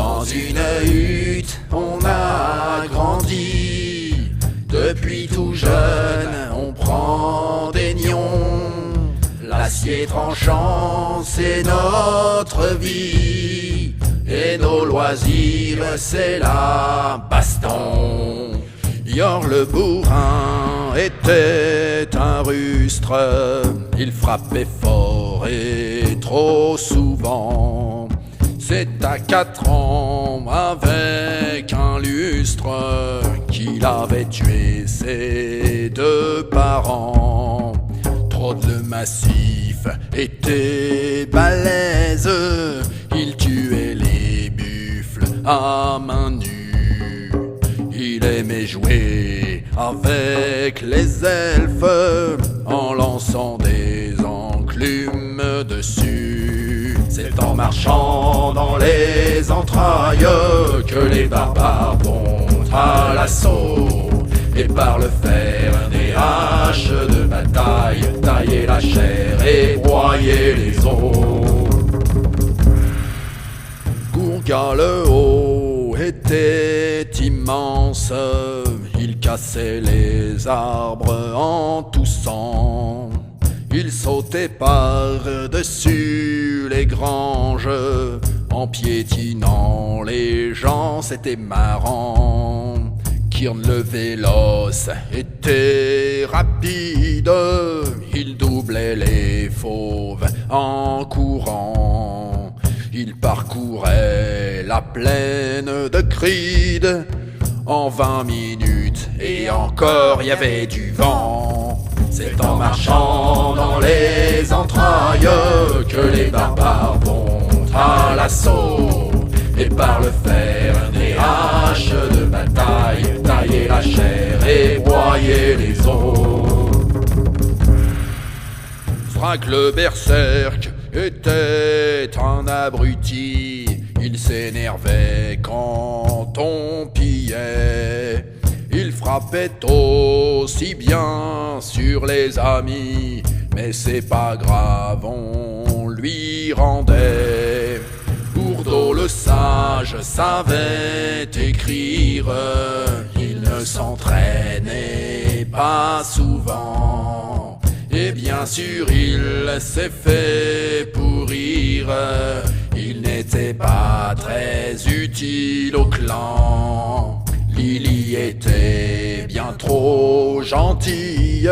Dans une hutte, on a grandi. Depuis tout jeune, on prend des nions. L'acier tranchant, c'est notre vie. Et nos loisirs, c'est la baston. Yor le bourrin était un rustre. Il frappait fort et trop souvent. C'est à 4 ans, avec un lustre, qu'il avait tué ses 2 parents. Trop de le massif était balèze. Il tuait les buffles à main nue. Il aimait jouer avec les elfes en lançant des enclumes dessus. C'est en marchant dans les entrailles que les barbares vont à l'assaut. Et par le fer des haches de bataille, tailler la chair et broyer les os. Gourga le haut était immense. Il cassait les arbres en toussant. Il sautait par-dessus les granges en piétinant les gens, c'était marrant. Kirn le véloce était rapide. Il doublait les fauves en courant. Il parcourait la plaine de Cride en 20 minutes et encore il y avait du vent. C'est en marchant dans les entrailles que les barbares vont à l'assaut. Et par le fer des haches de bataille, tailler la chair et broyer les os. Frank le berserk était un abruti. Il s'énervait quand on pillait. Il frappait aussi bien sur les amis, mais c'est pas grave, on lui rendait. Bourdeau le sage savait écrire, il ne s'entraînait pas souvent. Et bien sûr il s'est fait pourrir, il n'était pas très utile au clan. Lily était bien trop gentille,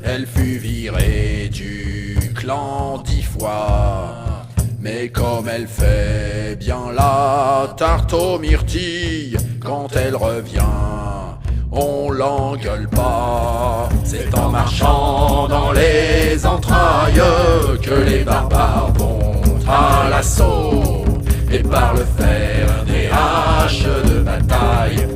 elle fut virée du clan 10 fois. Mais comme elle fait bien la tarte aux myrtilles, quand elle revient, on l'engueule pas. C'est en marchant dans les entrailles que les barbares vont à l'assaut. Et par le fer des haches de bataille,